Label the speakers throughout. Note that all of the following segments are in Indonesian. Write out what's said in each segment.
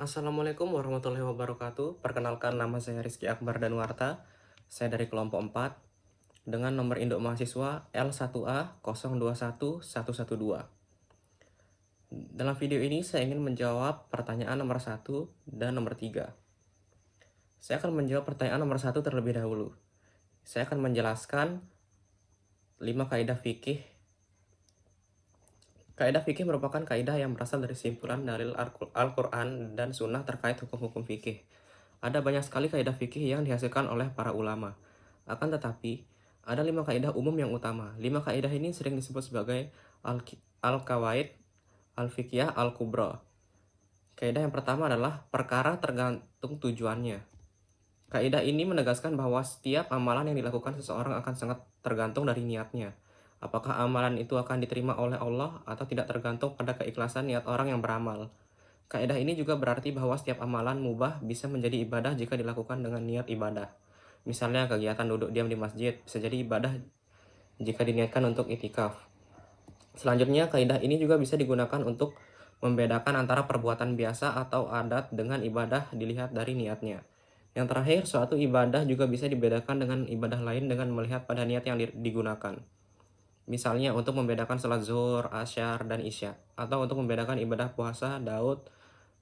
Speaker 1: Assalamualaikum warahmatullahi wabarakatuh. Perkenalkan, nama saya Rizky Akbar Danuarta. Saya dari kelompok 4 dengan nomor induk mahasiswa L1A021112. Dalam video ini saya ingin menjawab pertanyaan nomor 1 dan nomor 3. Saya akan menjawab pertanyaan nomor 1 terlebih dahulu. Saya akan menjelaskan 5 kaidah fikih. Kaidah fikih merupakan kaidah yang berasal dari simpulan dalil Al-Quran dan Sunnah terkait hukum-hukum fikih. Ada banyak sekali kaidah fikih yang dihasilkan oleh para ulama. Akan tetapi, ada 5 kaidah umum yang utama. 5 kaidah ini sering disebut sebagai Al-Qawaid Al-Fiqhiyah Al-Kubra. Kaidah yang pertama adalah perkara tergantung tujuannya. Kaidah ini menegaskan bahwa setiap amalan yang dilakukan seseorang akan sangat tergantung dari niatnya. Apakah amalan itu akan diterima oleh Allah atau tidak tergantung pada keikhlasan niat orang yang beramal. Kaidah ini juga berarti bahwa setiap amalan mubah bisa menjadi ibadah jika dilakukan dengan niat ibadah. Misalnya kegiatan duduk diam di masjid bisa jadi ibadah jika diniatkan untuk itikaf. Selanjutnya, kaidah ini juga bisa digunakan untuk membedakan antara perbuatan biasa atau adat dengan ibadah dilihat dari niatnya. Yang terakhir, suatu ibadah juga bisa dibedakan dengan ibadah lain dengan melihat pada niat yang digunakan. Misalnya untuk membedakan salat zuhur, asyar, dan isya. Atau untuk membedakan ibadah puasa, Daud,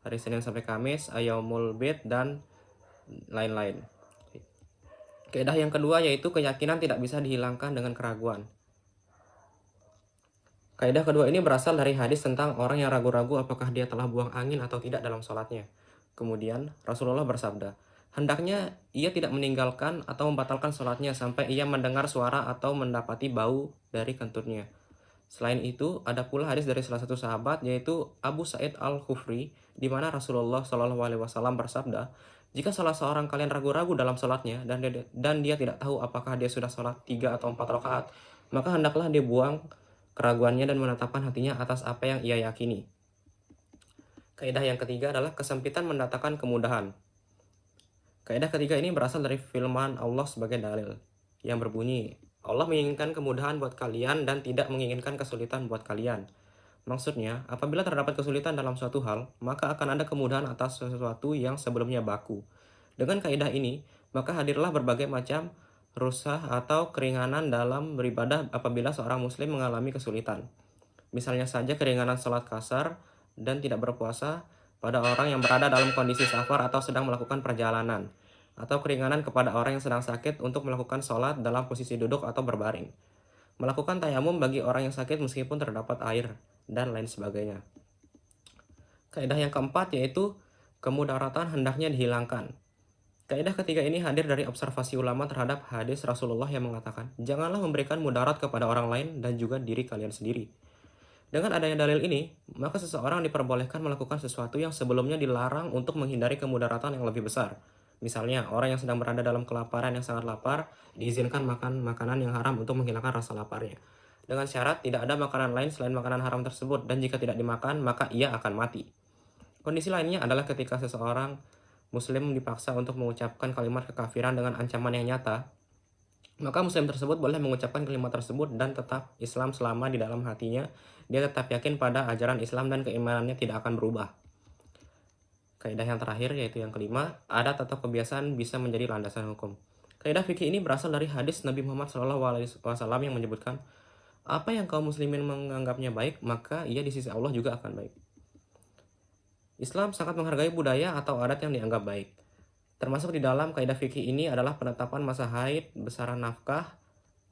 Speaker 1: hari Senin sampai Kamis, Ayaumul Bid, dan lain-lain. Kaidah yang kedua yaitu keyakinan tidak bisa dihilangkan dengan keraguan. Kaidah kedua ini berasal dari hadis tentang orang yang ragu-ragu apakah dia telah buang angin atau tidak dalam sholatnya. Kemudian Rasulullah bersabda, hendaknya ia tidak meninggalkan atau membatalkan sholatnya sampai ia mendengar suara atau mendapati bau dari kentutnya. Selain itu, ada pula hadis dari salah satu sahabat yaitu Abu Sa'id Al-Khufri, di mana Rasulullah Shallallahu Alaihi Wasallam bersabda, jika salah seorang kalian ragu-ragu dalam sholatnya dan dia tidak tahu apakah dia sudah sholat 3 atau 4 rakaat, maka hendaklah dia buang keraguannya dan menetapkan hatinya atas apa yang ia yakini. Kaidah yang ketiga adalah kesempitan mendatangkan kemudahan. Kaidah ketiga ini berasal dari firman Allah sebagai dalil yang berbunyi, Allah menginginkan kemudahan buat kalian dan tidak menginginkan kesulitan buat kalian. Maksudnya, apabila terdapat kesulitan dalam suatu hal, maka akan ada kemudahan atas sesuatu yang sebelumnya baku. Dengan kaidah ini, maka hadirlah berbagai macam rusah atau keringanan dalam beribadah apabila seorang muslim mengalami kesulitan. Misalnya saja keringanan sholat kasar dan tidak berpuasa pada orang yang berada dalam kondisi safar atau sedang melakukan perjalanan, atau keringanan kepada orang yang sedang sakit untuk melakukan sholat dalam posisi duduk atau berbaring, melakukan tayamum bagi orang yang sakit meskipun terdapat air, dan lain sebagainya. Kaidah yang keempat yaitu kemudaratan hendaknya dihilangkan. Kaidah ketiga ini hadir dari observasi ulama terhadap hadis Rasulullah yang mengatakan, janganlah memberikan mudarat kepada orang lain dan juga diri kalian sendiri. Dengan adanya dalil ini, maka seseorang diperbolehkan melakukan sesuatu yang sebelumnya dilarang untuk menghindari kemudaratan yang lebih besar. Misalnya, orang yang sedang berada dalam kelaparan yang sangat lapar, diizinkan makan makanan yang haram untuk menghilangkan rasa laparnya. Dengan syarat tidak ada makanan lain selain makanan haram tersebut, dan jika tidak dimakan, maka ia akan mati. Kondisi lainnya adalah ketika seseorang muslim dipaksa untuk mengucapkan kalimat kekafiran dengan ancaman yang nyata, maka muslim tersebut boleh mengucapkan kalimat tersebut dan tetap Islam selama di dalam hatinya dia tetap yakin pada ajaran Islam dan keimanannya tidak akan berubah. Kaidah yang terakhir yaitu yang kelima, adat atau kebiasaan bisa menjadi landasan hukum. Kaidah fikih ini berasal dari hadis Nabi Muhammad SAW yang menyebutkan, apa yang kaum muslimin menganggapnya baik, maka ia di sisi Allah juga akan baik. Islam sangat menghargai budaya atau adat yang dianggap baik. Termasuk di dalam kaidah fikih ini adalah penetapan masa haid, besaran nafkah,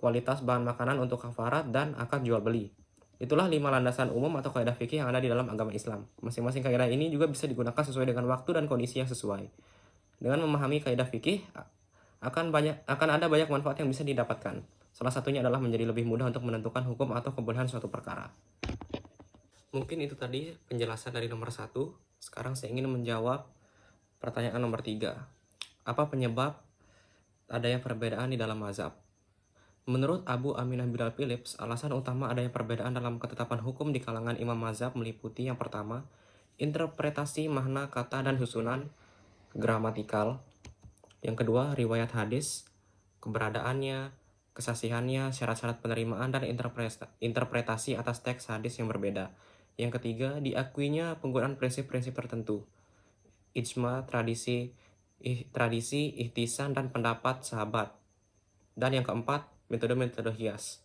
Speaker 1: kualitas bahan makanan untuk kafarat, dan akad jual beli. Itulah 5 landasan umum atau kaidah fikih yang ada di dalam agama Islam. Masing-masing kaidah ini juga bisa digunakan sesuai dengan waktu dan kondisi yang sesuai. Dengan memahami kaidah fikih, akan ada banyak manfaat yang bisa didapatkan. Salah satunya adalah menjadi lebih mudah untuk menentukan hukum atau kebolehan suatu perkara. Mungkin itu tadi penjelasan dari nomor 1. Sekarang saya ingin menjawab pertanyaan nomor 3. Apa penyebab adanya perbedaan di dalam mazhab? Menurut Abu Aminah Bilal Philips, alasan utama adanya perbedaan dalam ketetapan hukum di kalangan imam mazhab meliputi yang pertama, interpretasi makna kata dan susunan gramatikal. Yang kedua, riwayat hadis, keberadaannya, kesasihannya, syarat-syarat penerimaan, dan interpretasi atas teks hadis yang berbeda. Yang ketiga, diakuinya penggunaan prinsip-prinsip tertentu. ijma, tradisi, ihtisan, dan pendapat sahabat. Dan yang keempat, metode-metode hias.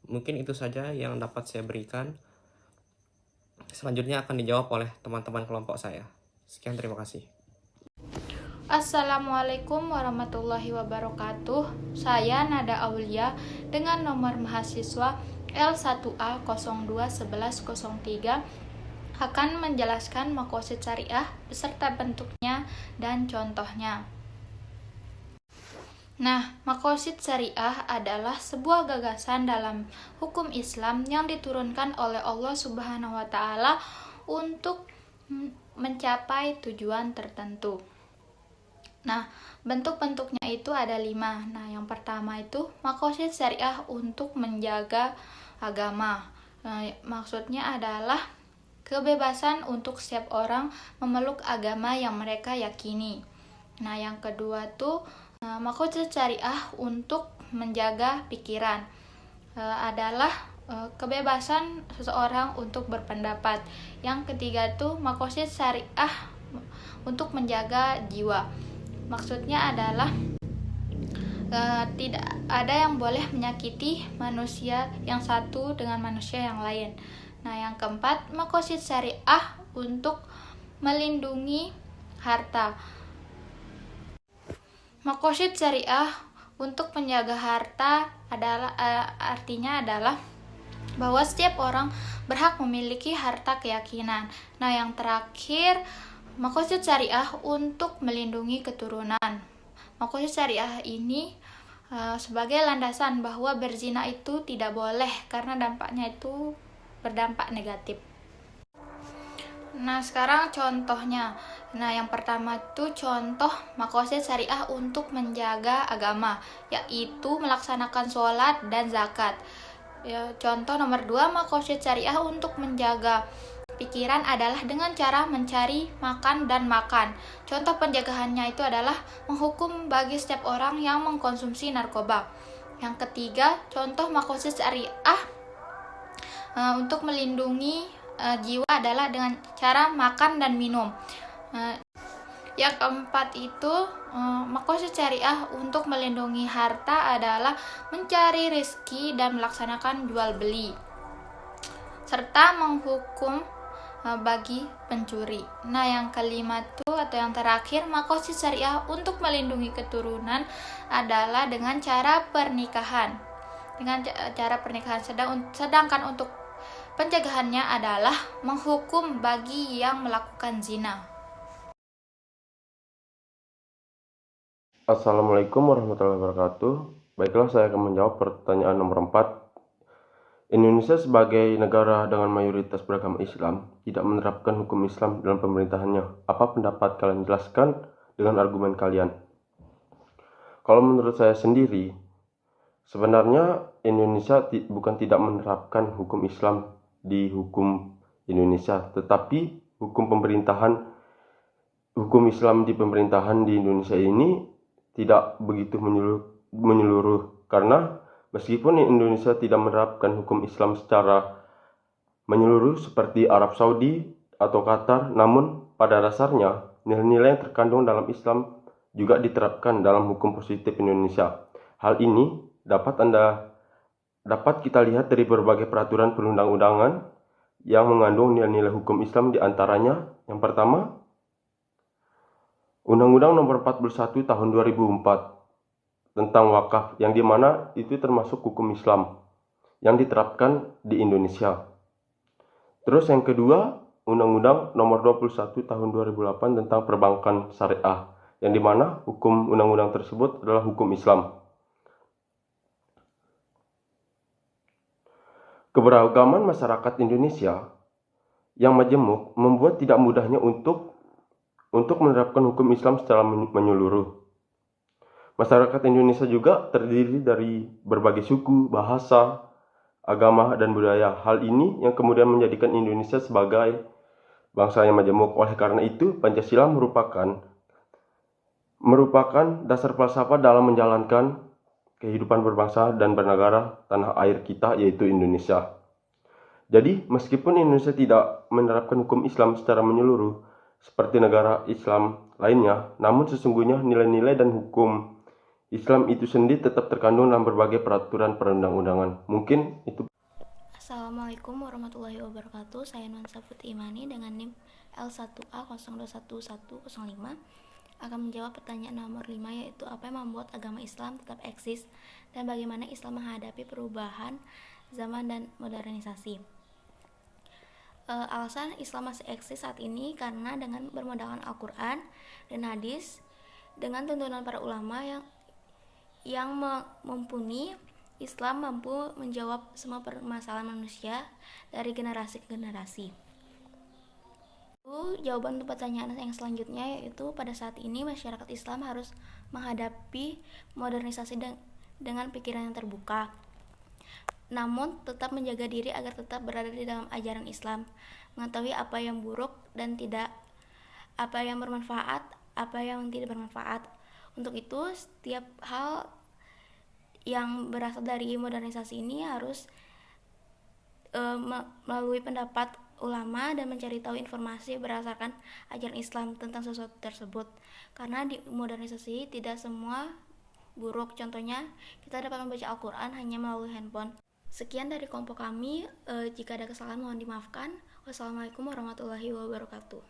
Speaker 1: Mungkin itu saja yang dapat saya berikan. Selanjutnya akan dijawab oleh teman-teman kelompok saya. Sekian, terima kasih.
Speaker 2: Assalamualaikum warahmatullahi wabarakatuh. Saya Nada Aulia dengan nomor mahasiswa L1A021103 akan menjelaskan maqasid syariah beserta bentuknya dan contohnya. Nah, maqasid syariah adalah sebuah gagasan dalam hukum Islam yang diturunkan oleh Allah Subhanahu wa taala untuk mencapai tujuan tertentu. Nah, bentuk-bentuknya itu ada 5. Nah, yang pertama itu maqasid syariah untuk menjaga agama. Maksudnya adalah kebebasan untuk setiap orang memeluk agama yang mereka yakini. Nah, yang kedua tuh maqasid syariah untuk menjaga pikiran. Adalah kebebasan seseorang untuk berpendapat. Yang ketiga tuh maqasid syariah untuk menjaga jiwa. Maksudnya adalah tidak ada yang boleh menyakiti manusia yang satu dengan manusia yang lain. Nah, yang keempat, maqasid syariah untuk melindungi harta. Maqasid syariah untuk menjaga harta adalah artinya adalah bahwa setiap orang berhak memiliki harta keyakinan. Nah, yang terakhir, maqasid syariah untuk melindungi keturunan. Maqasid syariah ini sebagai landasan bahwa berzina itu tidak boleh karena dampaknya itu berdampak negatif. Nah, sekarang contohnya. Nah, yang pertama itu contoh maqasid syariah untuk menjaga agama, yaitu melaksanakan sholat dan zakat. Contoh nomor 2, maqasid syariah untuk menjaga pikiran adalah dengan cara mencari makan dan makan. Contoh penjagaannya itu adalah menghukum bagi setiap orang yang mengkonsumsi narkoba. Yang ketiga, contoh maqasid syariah untuk melindungi jiwa adalah dengan cara makan dan minum. Yang keempat itu maqasid syariah untuk melindungi harta adalah mencari rezeki dan melaksanakan jual beli, serta menghukum bagi pencuri. Nah, yang kelima itu atau yang terakhir, maqasid syariah untuk melindungi keturunan adalah dengan cara pernikahan. Sedangkan untuk pencegahannya adalah menghukum bagi yang melakukan zina.
Speaker 3: Assalamualaikum warahmatullahi wabarakatuh. Baiklah, saya akan menjawab pertanyaan nomor 4. Indonesia sebagai negara dengan mayoritas beragama Islam tidak menerapkan hukum Islam dalam pemerintahannya. Apa pendapat kalian? Jelaskan dengan argumen kalian. Kalau menurut saya sendiri, sebenarnya Indonesia bukan tidak menerapkan hukum Islam di hukum Indonesia, tetapi hukum Islam di pemerintahan di Indonesia ini tidak begitu menyeluruh karena meskipun Indonesia tidak menerapkan hukum Islam secara menyeluruh seperti Arab Saudi atau Qatar, namun pada dasarnya nilai-nilai yang terkandung dalam Islam juga diterapkan dalam hukum positif Indonesia. Hal ini dapat kita lihat dari berbagai peraturan perundang-undangan yang mengandung nilai-nilai hukum Islam, di antaranya yang pertama, Undang-Undang Nomor 41 Tahun 2004 tentang wakaf, yang dimana itu termasuk hukum Islam yang diterapkan di Indonesia. Terus yang kedua, Undang-Undang Nomor 21 Tahun 2008 tentang perbankan syariah, yang dimana hukum undang-undang tersebut adalah hukum Islam. Keberagaman masyarakat Indonesia yang majemuk membuat tidak mudahnya untuk menerapkan hukum Islam secara menyeluruh. Masyarakat Indonesia juga terdiri dari berbagai suku, bahasa, agama, dan budaya. Hal ini yang kemudian menjadikan Indonesia sebagai bangsa yang majemuk. Oleh karena itu, Pancasila merupakan dasar falsafah dalam menjalankan kehidupan berbangsa dan bernegara tanah air kita, yaitu Indonesia. Jadi, meskipun Indonesia tidak menerapkan hukum Islam secara menyeluruh, seperti negara Islam lainnya, namun sesungguhnya nilai-nilai dan hukum Islam itu sendiri tetap terkandung dalam berbagai peraturan perundang-undangan. Mungkin itu.
Speaker 2: Assalamualaikum warahmatullahi wabarakatuh. Saya Nuansa Putri Imani dengan NIM L1A021105 akan menjawab pertanyaan nomor 5, yaitu apa yang membuat agama Islam tetap eksis dan bagaimana Islam menghadapi perubahan zaman dan modernisasi. Alasan Islam masih eksis saat ini karena dengan bermodalkan Al-Quran dan hadis dengan tuntunan para ulama yang mumpuni, Islam mampu menjawab semua permasalahan manusia dari generasi ke generasi. Jawaban untuk pertanyaan yang selanjutnya yaitu pada saat ini masyarakat Islam harus menghadapi modernisasi dengan pikiran yang terbuka, namun tetap menjaga diri agar tetap berada di dalam ajaran Islam, mengetahui apa yang buruk dan tidak, apa yang bermanfaat, apa yang tidak bermanfaat. Untuk itu, setiap hal yang berasal dari modernisasi ini harus melalui pendapat ulama dan mencari tahu informasi berdasarkan ajaran Islam tentang sesuatu tersebut. Karena di modernisasi tidak semua buruk. Contohnya, kita dapat membaca Al-Quran hanya melalui handphone. Sekian dari kelompok kami. Jika ada kesalahan mohon dimaafkan. Wassalamualaikum warahmatullahi wabarakatuh.